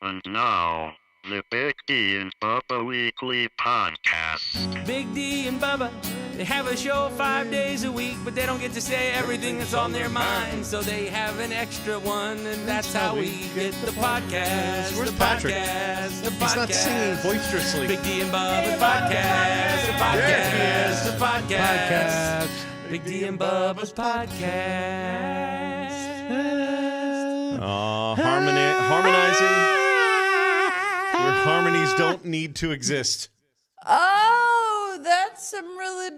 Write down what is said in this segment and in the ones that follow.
And now, the Big D and Bubba Weekly Podcast. Big D and Bubba, they have a show 5 days a week, but they don't get to say everything that's on their mind, so they have an extra one, and that's how we get the podcast. Where's the Patrick? podcast, the He's podcast. not singing boisterously. Big D and Bubba, podcast, the podcast, the podcast. Big D and Bubba's podcast. Harmonizing where harmonies don't need to exist. Oh, that's some really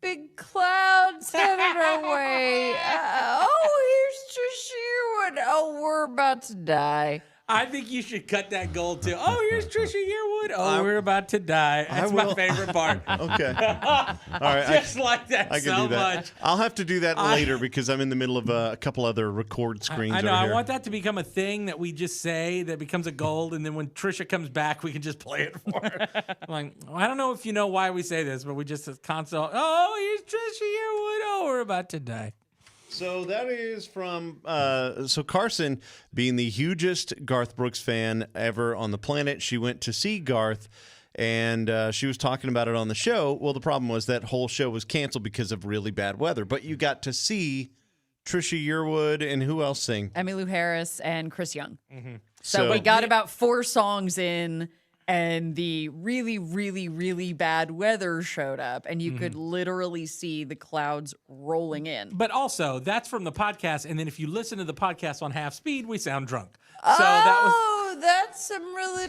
big clouds headed our way. Here's Trisha Yearwood. Oh, we're about to die. I think you should cut that goal too. Oh, here's Trisha Yearwood. Oh, we're about to die. That's my favorite part. Okay. All right. Just like that I can so do that. much. I'll have to do that later because I'm in the middle of a couple other record screens. I know. over I here. want that to become a thing that we just say that becomes a gold, and then when Trisha comes back, we can just play it for her. I'm like, I don't know if you know why we say this, but we just console. Oh, here's Trisha Yearwood. Oh, we're about to die. So that is from Carson, being the hugest Garth Brooks fan ever on the planet. She went to see Garth, and she was talking about it on the show. Well, the problem was that whole show was canceled because of really bad weather. But you got to see Trisha Yearwood and who else sing? Emmylou Harris and Chris Young. Mm-hmm. So we got about 4 songs in, and the really, really, really bad weather showed up, and you could literally see the clouds rolling in. But also, that's from the podcast, and then if you listen to the podcast on half speed, we sound drunk. So That's some really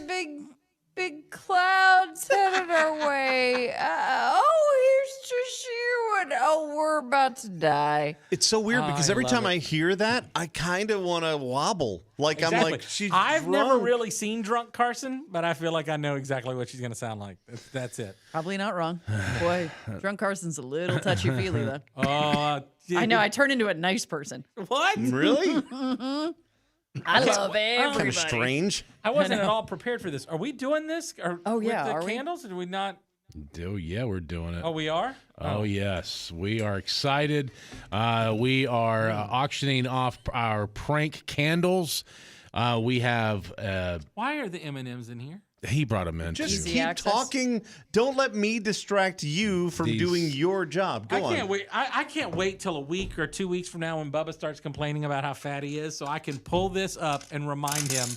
big clouds headed our way. Here's Trisha Yearwood. Oh, we're about to die. It's so weird because every love time it. I hear that, I kind of want to wobble. Like I'm like, she's I've never drunk. really seen drunk Carson, but I feel like I know exactly what she's going to sound like. That's it. Probably not wrong. Boy, drunk Carson's a little touchy-feely, though. I I know, I turn into a nice person. What? Really? I love everybody. Kind of strange. I wasn't at all prepared for this. Are we doing this? Oh, yeah, With are the we? candles? Or do we not? Oh, yeah, we're doing it. Oh, we are? Oh, yes. We are excited. We are auctioning off our prank candles. We have... Why are the M&Ms in here? he brought them in. Just Easy keep access. talking. Don't let me distract you from doing your job. Go I on. can't wait. I can't wait till a week or 2 weeks from now when Bubba starts complaining about how fat he is, so I can pull this up and remind him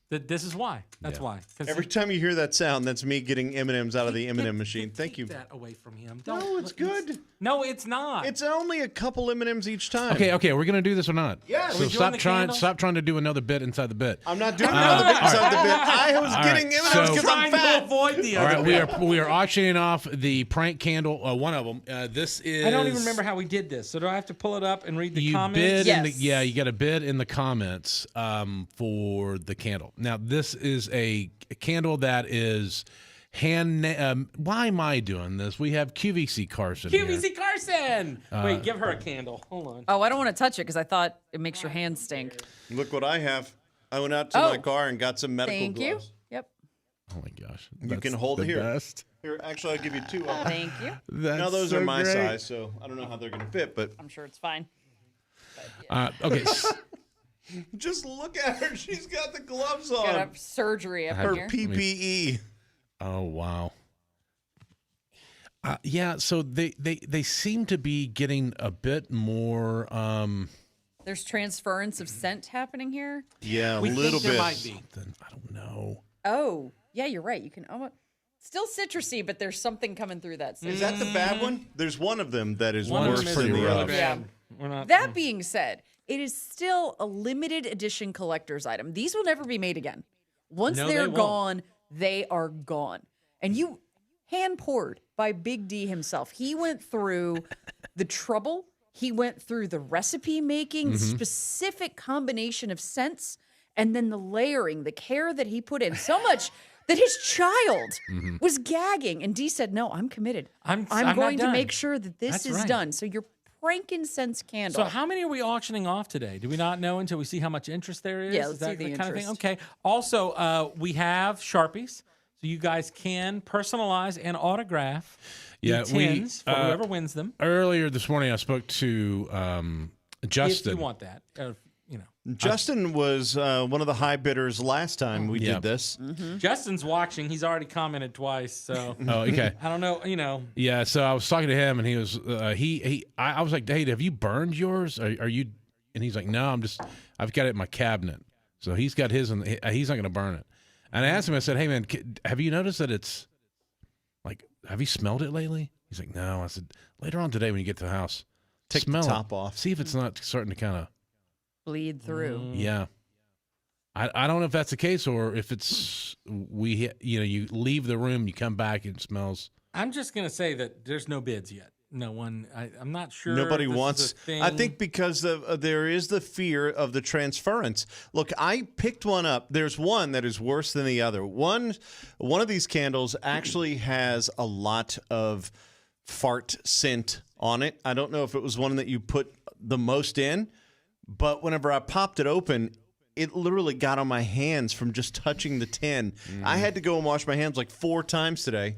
that this is why. That's why. 'Cause Every time you hear that sound, that's me getting M&Ms out of the M&M machine. Thank you. Keep that away from him. No, it's good. No, it's not. It's only a couple M&Ms each time. Okay, we're gonna do this or not? Yes. So Are we doing the candle? stop trying to do another bit inside the bit. I'm not doing another bit inside the bit. I was getting M&Ms So- because I'm trying to fat. avoid the All other. right, we are auctioning off the prank candle. One of them. This is. I don't even remember how we did this. So do I have to pull it up and read the You comments? bid Yes. in the, yeah, you got to bid in the comments for the candle. Now this is a candle that is why am I doing this? We have QVC Carson here. QVC Carson. Wait, give her a candle. Hold on. Oh, I don't want to touch it because I thought it makes your hands stink. Look what I have. I went out to Oh. my car and got some medical Thank you. gloves. Yep. Oh my gosh, You can hold the it here. Best. Here, actually, I'll give you two. Thank you. Now, those are my size, so I don't know how they're going to fit, but I'm sure it's fine. Okay. just look at her. She's got the gloves Got on. a surgery up Her in here. PPE. Oh wow. Yeah, so they seem to be getting a bit more. There's transference of scent happening here. Yeah, a We little think there bit. might be. I don't know. Oh, yeah, you're right. You can almost still citrusy, but there's something coming through that. Is that the bad one? There's one of them that is One of worse them is than the really other. bad. Yeah. We're not. That being said, it is still a limited edition collector's item. These will never be made again. Once No, they're they won't. gone, they are gone. And you hand poured by Big D himself. He went through the trouble. He went through the recipe making, the specific combination of scents, and then the layering, the care that he put in. So much that his child was gagging. And D said, "No, I'm committed. I'm I'm not going to done." make sure that this That's is right. done." So your frankincense candle. So how many are we auctioning off today? Do we not know until we see how much interest there is? Yeah, Is let's that see the kind of thing? interest. Okay. Also, we have Sharpies, so you guys can personalize and autograph Yeah, the tins for whoever wins them. Earlier this morning, I spoke to If Justin. you want that, Justin was one of the high bidders last time we Yeah. did this. Justin's watching. He's already commented twice, so Oh, okay. I don't know. Yeah, so I was talking to him, and he was I was like, "Hey, have you burned yours? Are you?" And he's like, "No, I've got it in my cabinet." So he's got his, and he's not going to burn it. And I asked him, I said, "Hey, man, have you noticed that it's like, have you smelled it lately?" He's like, "No." I said, "Later on today, when you get to the house, Take smell the it. top off. See if it's not starting to kind of Bleed through. yeah." I don't know if that's the case or if it's you leave the room, you come back, and it smells. I'm just gonna say that there's no bids yet. No one. I'm not sure. Nobody this is wants. a thing. I think because there is the fear of the transference. Look, I picked one up. There's one that is worse than the other. One of these candles actually has a lot of fart scent on it. I don't know if it was one that you put the most in, but whenever I popped it open, it literally got on my hands from just touching the tin. I had to go and wash my hands like 4 times today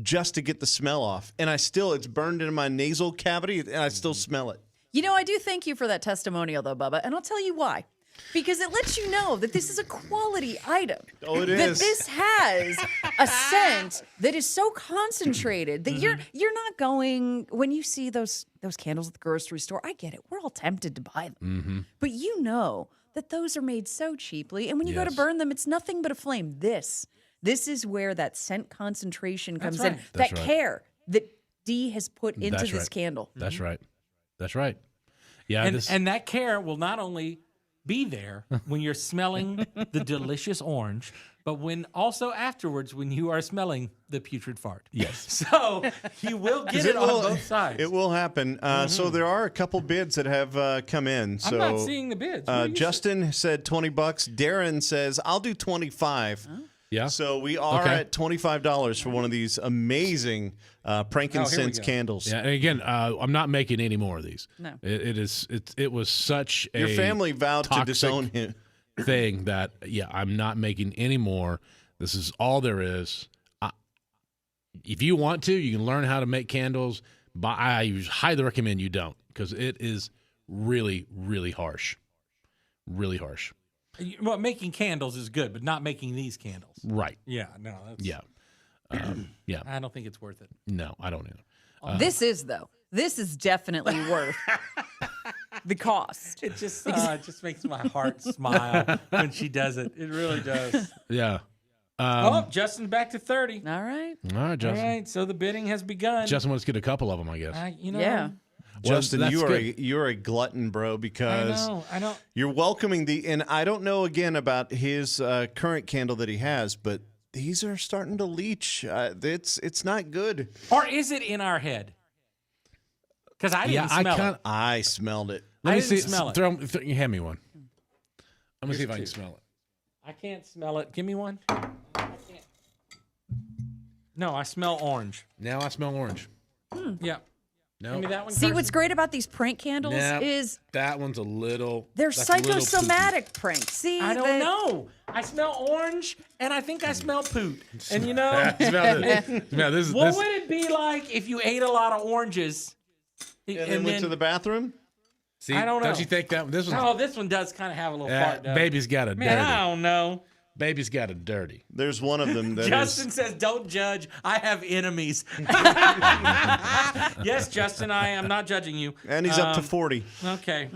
just to get the smell off. And it's burned into my nasal cavity, and I still smell it. I do thank you for that testimonial, though, Bubba, and I'll tell you why. Because it lets you know that this is a quality item. Oh, it that is. this has a scent that is so concentrated that you're not going when you see those candles at the grocery store. I get it. We're all tempted to buy them. But you know that those are made so cheaply. And when you go to Yes. burn them, it's nothing but a flame. This is where that scent concentration comes in. right. That's That right. care that Dee has put into That's this right. candle. That's right. That's right. Yeah, and that care will not only be there when you're smelling the delicious orange, but when also afterwards when you are smelling the putrid fart. Yes. So you will get it on both sides. It will happen. So there are a couple bids that have come in. So I'm not seeing the bids. What do you Justin said $20. Darren says I'll do 25. yeah. So we are Okay. at $25 for one of these amazing frankincense go. candles. Yeah, and again, I'm not making any more of these. No. It was such a Your family vowed to toxic disown him. thing that I'm not making any more. This is all there is. If you want to, you can learn how to make candles. But I highly recommend you don't, because it is really, really harsh. Really harsh. Well, making candles is good, but not making these candles. Right. Yeah, no. That's, Yeah. Yeah. I don't think it's worth it. No, I don't either. This is definitely worth the cost. It just makes my heart smile when she does it. It really does. Yeah. Justin, back to 30. All right. All right, All Justin. right, so the bidding has begun. Justin wants to get a couple of them, I guess. Yeah. Justin, that's you're a glutton, bro, because I don't. you're welcoming and I don't know again about his current candle that he has, but these are starting to leach. It's not good. Or is it in our head? Because I didn't smell it. I smelled it. Let I me didn't see. smell it. Hand me one. I'm gonna see if I can Here's two. smell it. I can't smell it. Give me one. I can't. No, I smell orange. Now I smell orange. Yeah. No, Give me that one. See, Carson. what's great about these prank candles Nah, is that one's a little. they're that's a little poopy. psychosomatic pranks. See, I don't know. I smell orange, and I think I smell poot. And you know, Smell this. Smell this. what this would it be like if you ate a lot of oranges? And then went to the bathroom. see, I don't know. Don't you think that this one? Oh, this one does kind of have a little fart. doesn't it? baby's got a Man, dirty. I don't know. Baby's got a dirty. There's one of them that is. Justin says, "Don't judge. I have enemies." Yes, Justin, I am not judging you. And he's up to 40. Okay.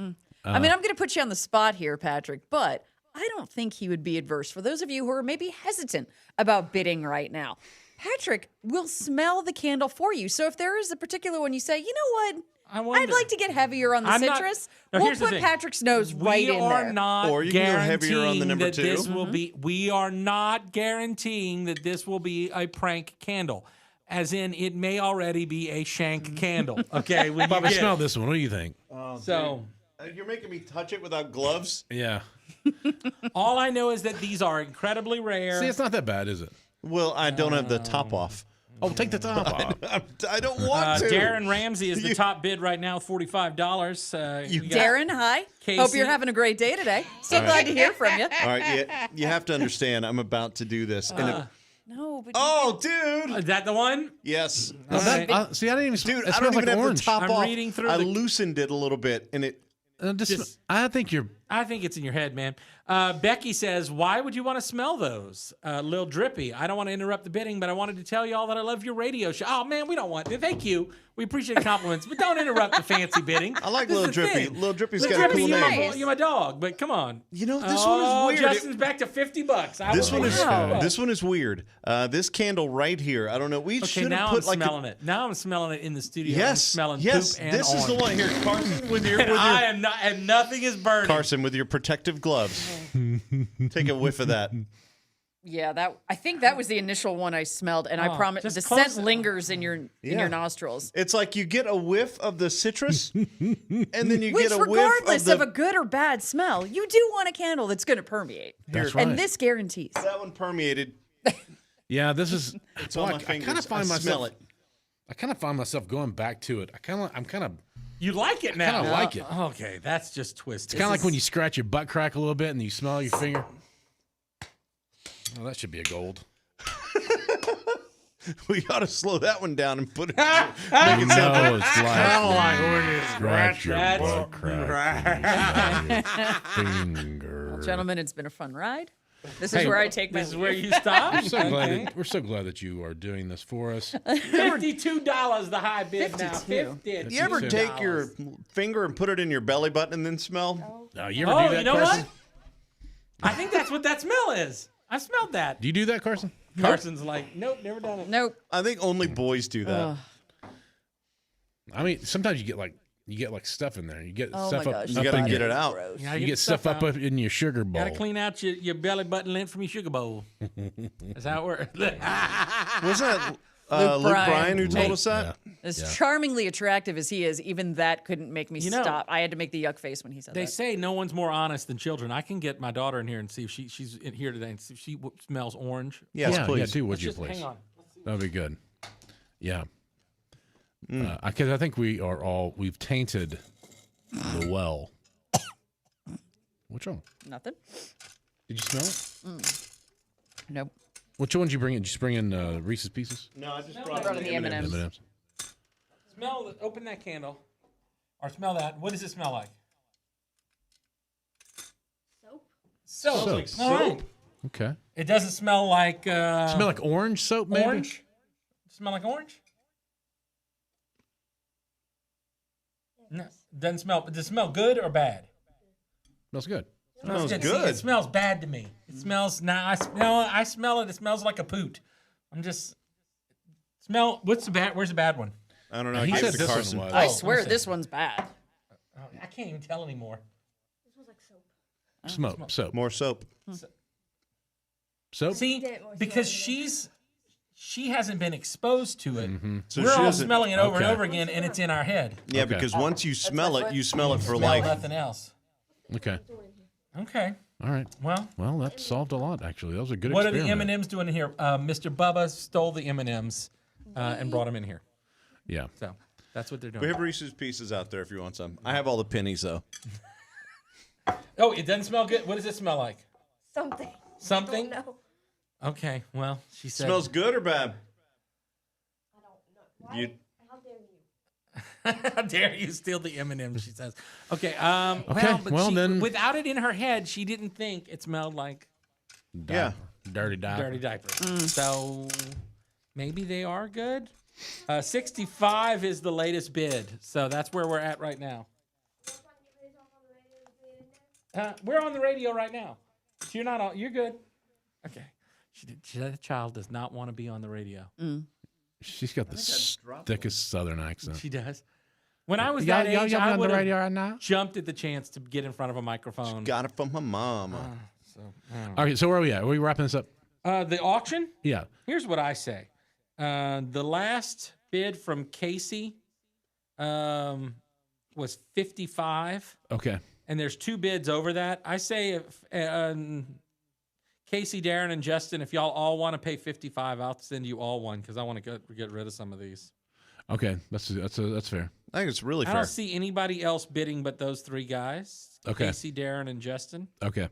I mean, I'm going to put you on the spot here, Patrick, but I don't think he would be adverse. For those of you who are maybe hesitant about bidding right now, Patrick will smell the candle for you. So if there is a particular one you say, you know what, I'd like to get heavier on the I'm not- citrus, No, we'll here's the put thing. Patrick's nose right We in are there. not Or you can go heavier on the guaranteeing number that two. this will be. We are not guaranteeing that this will be a prank candle, as in it may already be a shank candle. Okay, when you Bubba, get smell it. this one. What do you think? So You're making me touch it without gloves. Yeah. all I know is that these are incredibly rare. See, it's not that bad, is it? Well, I don't have the top off. Oh, take the top off. I don't want to. Darren Ramsey is the top bid right now, $45. You- we got Darren, hi. Casey. Hope you're having a great day today. So glad to hear from you. All right, you have to understand. I'm about to do this. And No, but oh, dude. Is that the one? Yes. All right. See, I didn't even. Dude, it I smells don't even like have orange. the top I'm off. reading through I the- loosened it a little bit, and it. I think you're. I think it's in your head, man. Becky says, why would you want to smell those? Lil Drippy, I don't want to interrupt the bidding, but I wanted to tell y'all that I love your radio show. Oh, man, we don't want to. Thank you. We appreciate compliments, but don't interrupt the fancy bidding. I like This Lil is the Drippy. thing. Lil Drippy's Lil got a Drippy, cool you're name. my, you're my dog, but come on. You know, this one is weird. Justin's back to $50. This one is Wow. this one is weird. This candle right here. I don't know. We Okay, should now have I'm put like smelling it. Now I'm smelling it in the studio. I'm yes, smelling yes. poop and This is the orange. one here, Carson. With your And I am not, and nothing is burning. Carson with your protective gloves. Take a whiff of that. Yeah, I think that was the initial one I smelled, and I Oh, promise just the close scent it. lingers in your nostrils. It's like you get a whiff of the citrus, and then you Which, get a whiff regardless of of a good or bad smell, you do want a candle that's going to permeate. That's right. And this guarantees. that one permeated. Yeah, this is. It's on my I fingers. kind of find I myself. smell it. I kind of find myself going back to it. I'm kind of. You like it now. kinda like it. Okay, that's just twisted. It's kind of like when you scratch your butt crack a little bit and you smell your finger. Oh, that should be a gold. We ought to slow that one down and put it. No, it's like when you scratch your That's butt crack. Finger. Gentlemen, it's been a fun ride. This is where I take my This is where you stop. We're so glad that you are doing this for us. $52 the high bid now. 52. $50. You ever take your finger and put it in your belly button and then smell? No, you ever Oh, do that, you know Carson? what? I think that's what that smell is. I smelled that. Do you do that, Carson? Carson's like, nope, never done it. Nope. I think only boys do that. I mean, sometimes you get like stuff in there. You get Oh stuff my up. gosh. You up got to in get your- it out. Yeah, You get stuff up in your sugar bowl. Gotta clean out your belly button lint from your sugar bowl. That's how it works. Was that Luke Bryan. Bryan who told us that? As charmingly attractive as he is, even that couldn't make me know, stop. I had to make the yuck face when he said They that. say no one's more honest than children. I can get my daughter in here and see if she's in here today and see if she smells orange. Yes, yeah, please. do would you Just please? hang on. That'd be good. Yeah. Because I think we've tainted the well. What's wrong? Nothing. Did you smell it? Nope. Which one did you bring in? Did you bring in Reese's Pieces? No, I just brought in the M&Ms. M&Ms. Open that candle. Or smell that. What does it smell like? Soap. Soap. All right. Okay. It doesn't smell like Smell like orange soap, maybe? orange. Smell like orange? No, doesn't smell. Does it smell good or bad? Smells good. Smells See, good. it smells bad to me. It smells now. I smell it. It smells like a poot. I'm just smell. What's the bad? Where's the bad one? I don't know. He Give said it to this Carson. one was. I Oh, swear listen. this one's bad. I can't even tell anymore. Soap. More soap. Soap? See, because she hasn't been exposed to it. So We're she all doesn't- smelling it over and Okay. over again, and it's in our head. Yeah, Okay. because once you smell it, you smell it for Smell life. nothing else. Okay. Okay. All right. Well, Well, that solved a lot, actually. That was a good what are the experiment. M&Ms doing in here? Mr. Bubba stole the M&Ms and brought them in here. Yeah. So that's what they're doing. We have Reese's Pieces out there if you want some. I have all the pennies, though. Oh, it doesn't smell good. What does it smell like? Something. Something? No. Okay. Well, she said. Smells good or bad? I don't know. Why? You- How dare you? How dare you steal the M&Ms? She says. Okay. well, then- without it in her head, she didn't think it smelled like Yeah. Dirty diaper. dirty diapers. So maybe they are good. 65 is the latest bid, so that's where we're at right now. We're on the radio right now. You're not on. You're good. Okay. That child does not want to be on the radio. She's got the thickest Southern accent. She does. When I was Y'all that age, be I on the would radio have right now? jumped at the chance to get in front of a microphone. Got it from her mama. Okay, so where are we at? Are we wrapping this up? The auction. Yeah. Here's what I say. The last bid from Casey was 55, Okay. and there's two bids over that. I say if Casey, Darren, and Justin, if y'all all want to pay 55, I'll send you all one because I want to get rid of some of these. Okay. That's fair. I think it's really I fair. don't see anybody else bidding but those three guys. Okay. Casey, Darren, and Justin. Okay.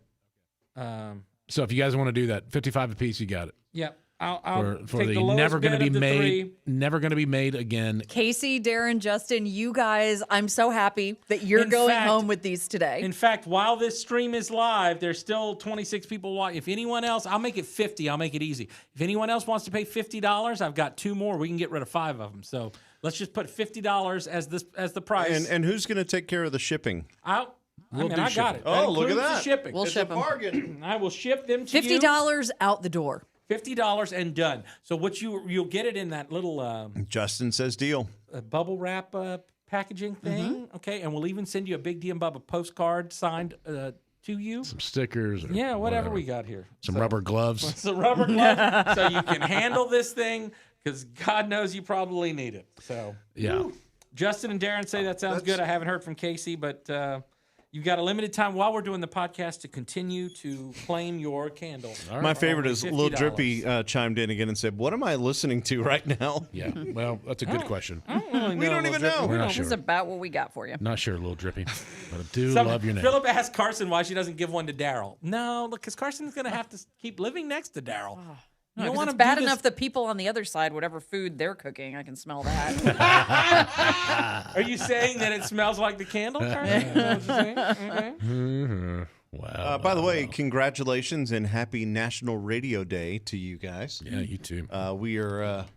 Um, So if you guys want to do that, 55 apiece, you got it. yep. I'll for take the the lowest never going to bid be of the made, three. never going to be made again. Casey, Darren, Justin, you guys, I'm so happy that you're In going fact- home with these today. In fact, while this stream is live, there's still 26 people watching. If anyone else, I'll make it 50. I'll make it easy. If anyone else wants to pay $50, I've got 2 more. We can get rid of 5 of them. So let's just put $50 as the price. And who's going to take care of the shipping? I got shipping. it. Oh, look at includes the that. shipping. We'll It's ship a 'em. bargain. I will ship them to you. $50 out the door. $50 and done. So what you'll get it in that little Justin says deal. bubble wrap packaging thing, okay? And we'll even send you a Big D and Bubba postcard signed to you. Some stickers. Or Yeah, whatever we got here. Some rubber gloves. It's a rubber glove, so you can handle this thing because God knows you probably need it. So Yeah. Justin and Darren say that sounds good. I haven't heard from Casey, but you've got a limited time while we're doing the podcast to continue to claim your candle. My favorite is $50. Lil Drippy chimed in again and said, "What am I listening to right now?" Yeah. Well, that's a good question. We don't even know. We're not This is sure. about what we got for you. Not sure, little drippy, but I do love your name. Philip asked Carson why she doesn't give one to Daryl. No, look, because Carson's going to have to keep living next to Daryl. You don't 'Cause want it's to bad do this- enough that people on the other side, whatever food they're cooking, I can smell that. Are you saying that it smells like the candle, Carson? Is that what you're saying? Okay. Wow. By the way, congratulations and happy National Radio Day to you guys. Yeah, you too.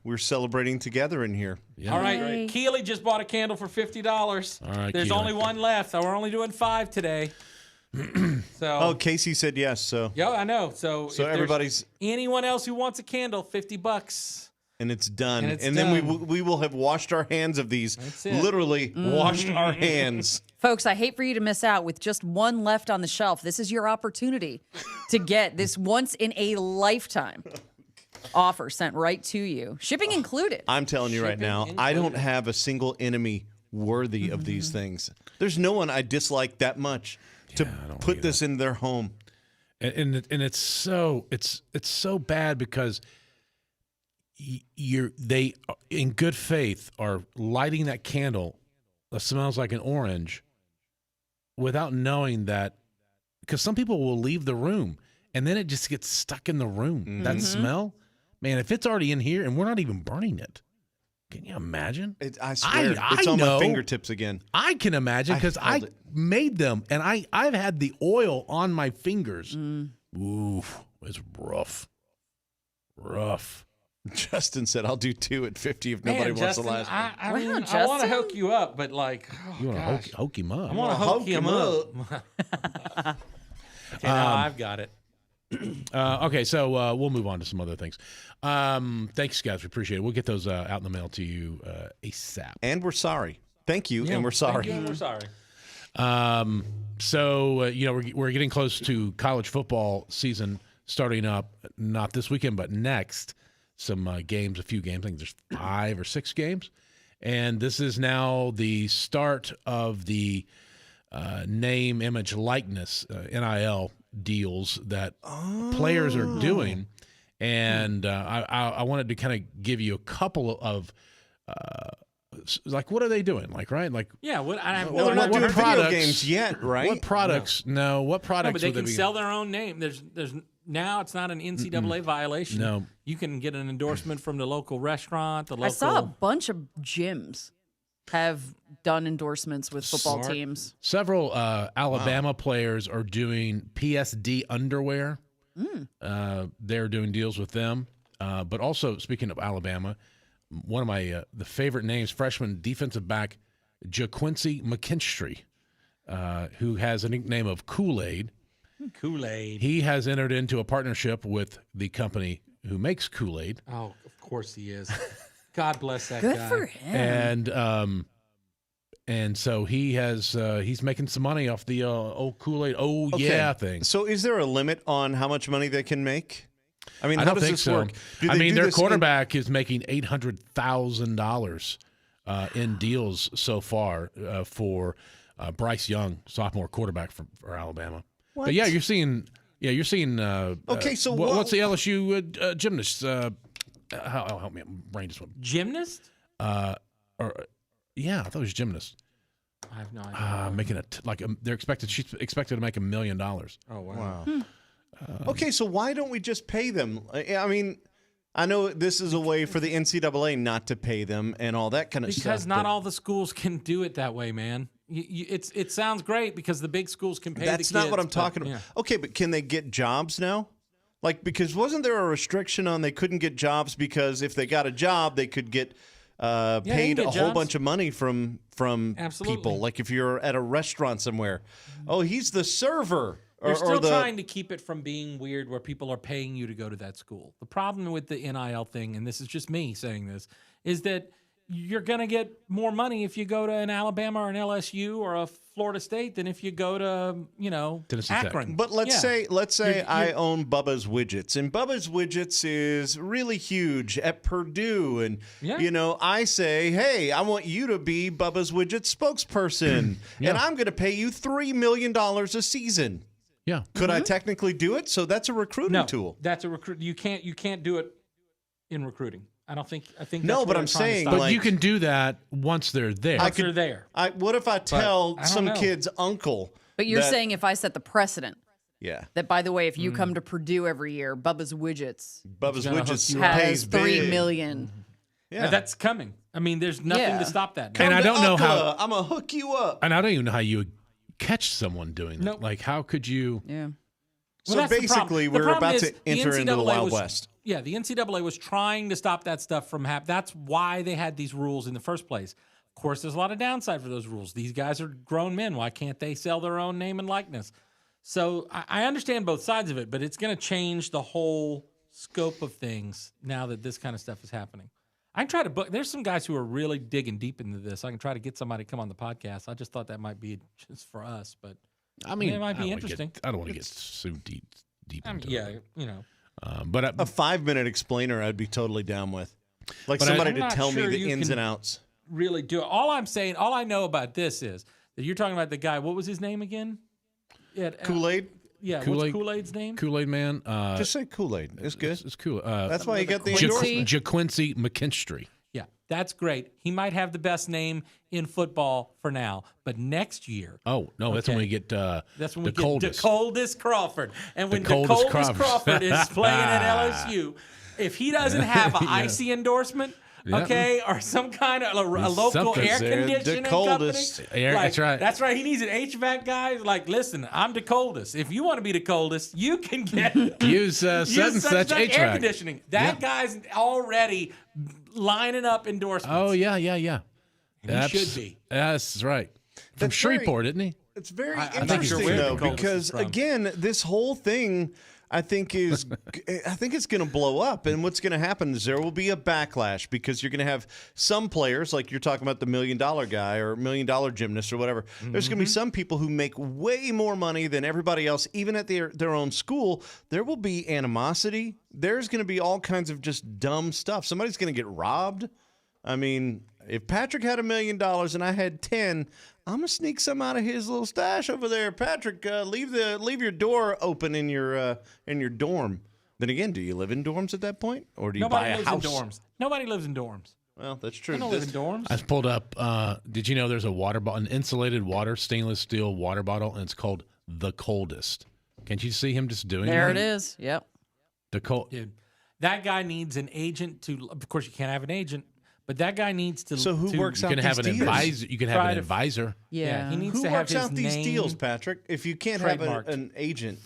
We're celebrating together in here. Yeah. All right, Yay. Keely just bought a candle for $50. All right, There's Keely. only one left. So we're only doing 5 today. So Oh, Casey said yes. So yeah, I know. So if there's everybody's anyone else who wants a candle, $50. and it's done. And it's then done. we will have washed our hands of these. it. Literally washed our hands. Folks, I hate for you to miss out with just one left on the shelf. This is your opportunity to get this once in a lifetime offer sent right to you. Shipping included. I'm telling you right now, I don't have a single enemy worthy of these things. There's no one I dislike that much to put this in their home. And it's so bad because they in good faith are lighting that candle that smells like an orange without knowing that, because some people will leave the room and then it just gets stuck in the room. That smell, man, if it's already in here and we're not even burning it, can you imagine? I swear, it's I on know. my fingertips again. I can imagine because I felt it. made them and I've had the oil on my fingers. Oof, it's rough. Justin said, "I'll do 2 at 50 if nobody Man, wants Justin, the last one." I Wow, mean, I want Justin. to hook you up, but like, You want gosh. to hook him up? I want to hook him up. Okay, now I've got it. Okay, so we'll move on to some other things. Thanks, guys. We appreciate it. We'll get those out in the mail to you ASAP. And we're sorry. Thank you, and we're Thank sorry. you, and we're sorry. So we're getting close to college football season starting up. Not this weekend, but next. Some games, a few games. I think there's 5 or 6 games, and this is now the start of the name, image, likeness (NIL) deals that players are doing. And I wanted to kind of give you a couple of like, what are they doing? Like, right? Like, Yeah, Well, they're not what doing video products- games yet, right? what products? No, what products? No, but they would can be- sell their own name. There's now it's not an NCAA violation. No. You can get an endorsement from the local restaurant, the local. I saw a bunch of gyms have done endorsements with football Smart. teams. Several Alabama players are doing PSD underwear. They're doing deals with them. But also, speaking of Alabama, one of my the favorite names, freshman defensive back JaQuincy McKinstry, who has a nickname of Kool-Aid. Kool-Aid. He has entered into a partnership with the company who makes Kool-Aid. Oh, of course he is. God bless that Good guy. for him. And so he has he's making some money off the old Kool-Aid yeah thing. So, is there a limit on how much money they can make? I mean, I how don't does think this so. work? Do I they mean, do their this in- quarterback is making $800,000 in deals so far for Bryce Young, sophomore quarterback for Alabama. What? But yeah, you're seeing. Okay, so what's the LSU gymnast? Help me, my brain just went. Gymnast? Yeah, I thought it was gymnast. I have no idea. Making they're expected. She's expected to make $1 million. Oh wow. Okay, so why don't we just pay them? I mean, I know this is a way for the NCAA not to pay them and all that kind of stuff. Because not but all the schools can do it that way, man. It sounds great because the big schools can pay That's the kids. not what I'm talking about. Yeah. Okay, but can they get jobs now? Like, because wasn't there a restriction on they couldn't get jobs because if they got a job, they could get paid get a whole jobs. bunch of money from Absolutely. people. Like if you're at a restaurant somewhere, oh, he's the server. They're still trying to keep it from being weird where people are paying you to go to that school. The problem with the NIL thing, and this is just me saying this, is that you're going to get more money if you go to an Alabama or an LSU or a Florida State than if you go to, Tennessee Tech. Akron. But let's say You're- I own Bubba's Widgets, and Bubba's Widgets is really huge at Purdue, and Yeah. I say, hey, I want you to be Bubba's Widgets spokesperson, and I'm going to pay you $3 million a season. Yeah. Could I technically do it? So that's a recruiting no, tool. that's a recruit. You can't do it in recruiting. I think. No, that's but what they're I'm trying to saying, stop. But like- you can do that once they're there. Once they're there. What if I tell I don't some know. kid's uncle? But you're that- saying if I set the precedent yeah, that, by the way, if you Mm. come to Purdue every year, Bubba's Widgets Bubba's gonna hook Widgets you pays has $3 big. million. Yeah, That's coming. I mean, there's nothing Yeah. to stop that. Come And I to don't know how- Ucla, I'm gonna hook you up. And I don't even know how you would catch someone doing that. Nope. Like, how could you? Yeah. So that's the problem. basically, The we're problem about is to enter into the NCAA Wild was- West. Yeah, the NCAA was trying to stop that stuff from happening. That's why they had these rules in the first place. Of course, there's a lot of downside for those rules. These guys are grown men. Why can't they sell their own name and likeness? So I understand both sides of it, but it's going to change the whole scope of things now that this kind of stuff is happening. I can try to book. There's some guys who are really digging deep into this. I can try to get somebody to come on the podcast. I just thought that might be just for us, but I mean, it might be I don't wanna interesting. I don't want to get so deep into yeah, it. A 5-minute explainer, I'd be totally down with. Like But somebody I'm to not tell sure me the you ins can- and outs. really do it. All I know about this is that you're talking about the guy. What was his name again? Yeah, Kool-Aid? Yeah, what's Kool-Aid? Kool-Aid's name? Kool-Aid Man. Just say Kool-Aid. It's good. It's cool. That's why you got the Quincy? endorsement. JaQuincy McKinstry. Yeah, that's great. He might have the best name in football for now, but next year, Oh no, that's when we get that's when the we get coldest. DeColdest Crawford. And when Coldest DeColdest Crawford is playing at LSU, if he doesn't have an icy endorsement, Yeah. okay, or some kind of a local Something. air They're conditioning DeColdest. company, Yeah, like, that's right. That's right. He needs an HVAC guy. Like, listen, I'm the coldest. If you want to be the coldest, you can get Use such and such air HVAC. conditioning. That guy's already lining up endorsements. Oh yeah. he should be. That's right. From That's very- Shreveport, isn't he? It's very I think interesting you're though, where the coldest because is from. again, this whole thing, I think it's going to blow up, and what's going to happen is there will be a backlash because you're going to have some players, like you're talking about the $1 million guy or $1 million gymnast or whatever. There's going to be some people who make way more money than everybody else, even at their own school. There will be animosity. There's going to be all kinds of just dumb stuff. Somebody's going to get robbed. I mean, if Patrick had $1 million and I had 10, I'm gonna sneak some out of his little stash over there. Patrick, leave your door open in your dorm. Then again, do you live in dorms at that point, or do you buy Nobody a lives house? in dorms. Nobody lives in dorms. Well, that's true. I don't live in dorms. I pulled up. Did you know there's a water bottle, an insulated stainless steel water bottle, and it's called the Coldest. Can't you see him just doing There that? it is. Yep. The cold. Dude, that guy needs an agent to. Of course, you can't have an agent, but that guy needs to. So who to- works You out can have these an deals? advisor. You can have Try an to- advisor. Yeah. he needs Who to have works his out these name deals, Patrick? If you can't have trademarked. an agent,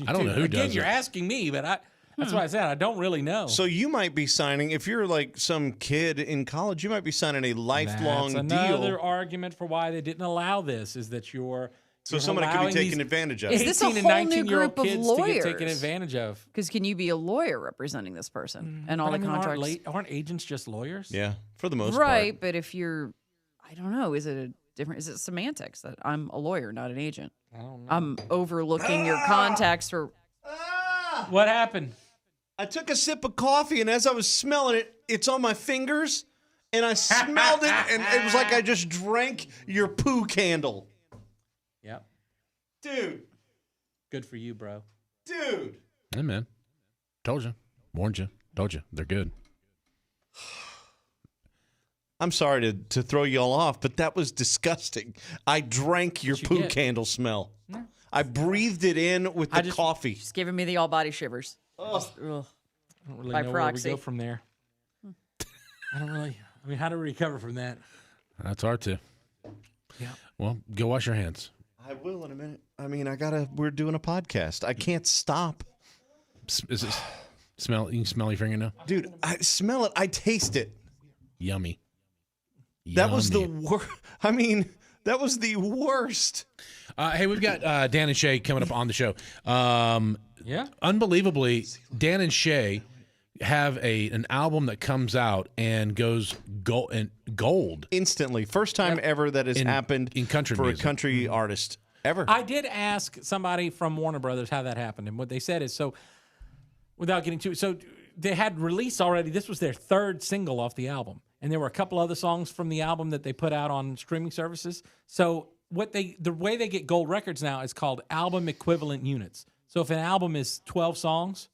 I don't know who Again, does you're it. asking me, but that's why I said I don't really know. so you might be signing. If you're like some kid in college, you might be signing a lifelong That's another deal. argument for why they didn't allow this. Is that you're So you're somebody could be allowing taken these advantage of. Is it. this a 18 and whole new 19-year-old group of kids to get taken lawyers? advantage of. Because can you be a lawyer representing this person and all But the I mean, contracts? aren't agents just lawyers? Yeah, for the most Right, part. but if you're, I don't know, is it semantics that I'm a lawyer, not an agent? I don't know. I'm overlooking your contacts for. What happened? I took a sip of coffee, and as I was smelling it, it's on my fingers, and I smelled it, and it was like I just drank your poo candle. Yep. Dude, Good for you, bro. dude. Hey man, told you, warned you, told you, they're good. I'm sorry to throw you all off, but that was disgusting. I drank your you poo get. candle smell. I breathed it in with the just- coffee. Just giving me the all body shivers. Just, ugh. I don't really By know proxy. where we go from there. I don't really. I mean, how do we recover from that? That's hard to. Yeah. Well, go wash your hands. I will in a minute. I mean, we're doing a podcast. I can't stop. Is it smell? You can smell your finger now. Dude, I smell it. I taste it. Yummy. That was the Yummy. worst. I mean, that was the worst. Hey, we've got Dan and Shay coming up on the show. Yeah. Unbelievably, Dan and Shay have an album that comes out and goes gold. Instantly. First time ever that has happened in country for music. a country artist ever. I did ask somebody from Warner Brothers how that happened, and what they said is without getting too, so they had released already. This was their third single off the album, and there were a couple other songs from the album that they put out on streaming services. So the way they get gold records now is called album equivalent units. So if an album is 12 songs,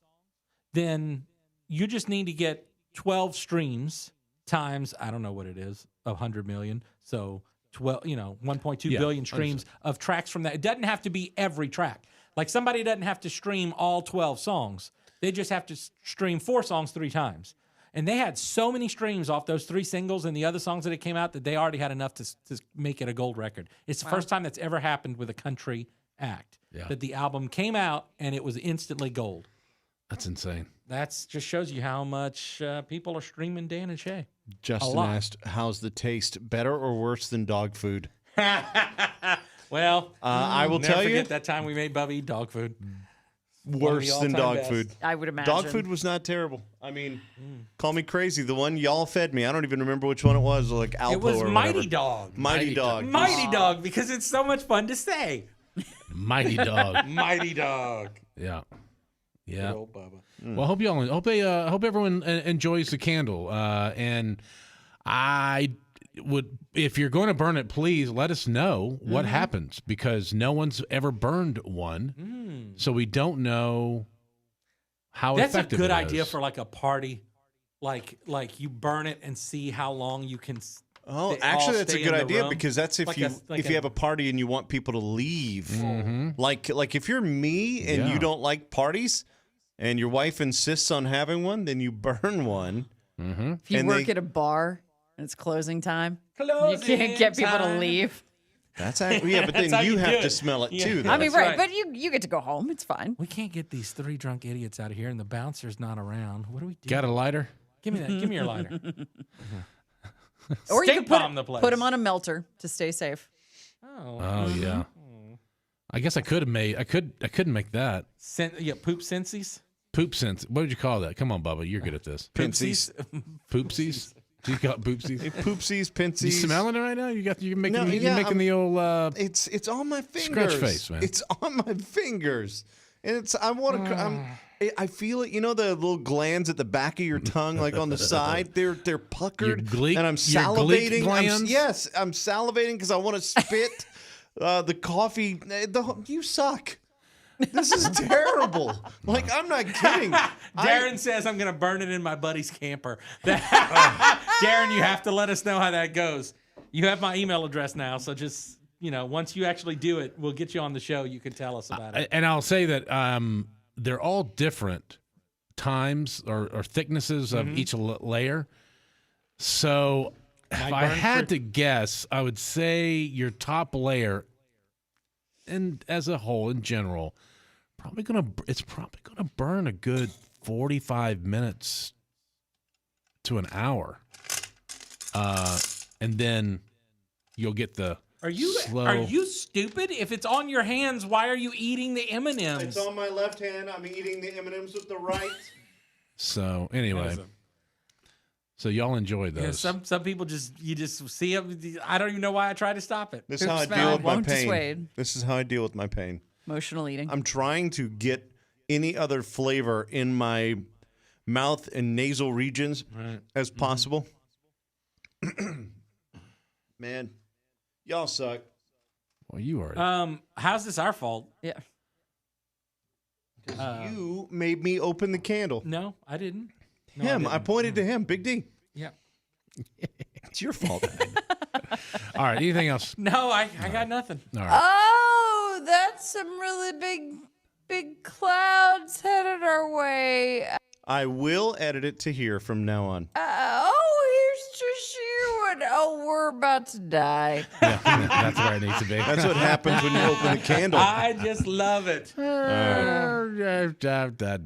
then you just need to get 12 streams times, I don't know what it is, 100 million. So 1.2 billion streams of tracks from that. It doesn't have to be every track. Like somebody doesn't have to stream all 12 songs. They just have to stream 4 songs 3 times. And they had so many streams off those 3 singles and the other songs that came out that they already had enough to make it a gold record. It's the first time that's ever happened with a country act. Yeah. That the album came out and it was instantly gold. That's insane. That's just shows you how much people are streaming Dan and Shay. Justin lot. asked, how's the taste? Better or worse than dog food? Well, I will never tell forget you, that time we made Bubby eat dog food. worse than all-time dog best. food. I would imagine. Dog food was not terrible. I mean, call me crazy. The one y'all fed me, I don't even remember which one it was. Like Alpo It was or Mighty whatever. Dog. Mighty Dog. Mighty Dog, because it's so much fun to say. Mighty dog. Mighty Dog. Yeah. Yeah. Good old Bubba. Well, hope everyone enjoys the candle. And I would, if you're going to burn it, please let us know what happens, because no one's ever burned one, so we don't know how That's a effective good it idea is. for like a party. Like you burn it and see how long you can. Oh, they actually, all that's a stay good in the idea room. because that's if Like you a- have a party and you want people to leave. Mm-hmm. Like if you're me and Yeah. you don't like parties, and your wife insists on having one, then you burn one. If you and work they- at a bar and it's closing time, you Closing can't get people to time. leave. That's actually, yeah, but That's then how you you have do to it. smell it Yeah. too. Though. I mean, That's right, right. but you get to go home. It's fine. We can't get these 3 drunk idiots out of here, and the bouncer's not around. What do we do? Got a lighter? Give me that. Give me your lighter. Or you Stink could put, bomb the place. put them on a melter to stay safe. Oh, Oh yeah. I guess I could have made. I couldn't make that. Poop sensies. Poop sense. What would you call that? Come on, Bubba. You're good at this. Pinsies. Poopsies. Do you call it poopsies? Poopsies, pinsies. You smelling it right now? You're making. No, you're yeah, making I'm- the old. It's on my fingers. Scratch face, man. It's on my fingers, and it's. I want to. I feel it. You know the little glands at the back of your tongue, like on the side. They're puckered, and I'm your gleek salivating. glands? Yes, I'm salivating because I want to spit the coffee. You suck. This is terrible. Like I'm not kidding. Darren says I'm going to burn it in my buddy's camper. Darren, you have to let us know how that goes. You have my email address now, so just once you actually do it, we'll get you on the show. You can tell us about it. And I'll say that they're all different times or thicknesses of each layer. So if Might I burn had through- to guess, I would say your top layer, and as a whole in general, it's probably gonna burn a good 45 minutes to an hour, and then you'll get the Are you slow. stupid? If it's on your hands, why are you eating the M&Ms? It's on my left hand. I'm eating the M&Ms with the right. So anyway, so y'all enjoy those. Yeah, some people you just see them. I don't even know why I try to stop it. This is how I Poop deal smell with my won't pain. dissuade. This is how I deal with my pain. Emotional eating. I'm trying to get any other flavor in my mouth and nasal regions as possible. Man, y'all suck. Well, you are. How's this our fault? Yeah. You made me open the candle. No, I didn't. No, Him. I didn't. pointed to him. Big D. Yeah. It's your fault. All right. Anything else? No, I got nothing. All right. Oh, that's some really big clouds headed our way. I will edit it to here from now on. Here's Trisha Yearwood. Oh, we're about to die. Yeah, that's where it needs to be. That's what happens when you open the candle. I just love it.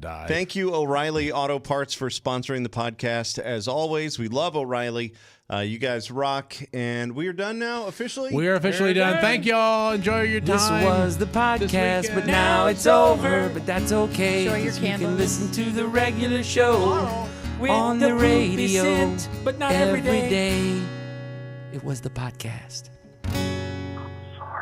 Die. Thank you, O'Reilly Auto Parts, for sponsoring the podcast. As always, we love O'Reilly. You guys rock, and we are done now officially. We are officially done. Thank y'all. Enjoy your time. This was the podcast, but now it's over. But that's okay. Enjoy your 'cause you candle. can listen to the regular show on the radio, but not every day. It was the podcast.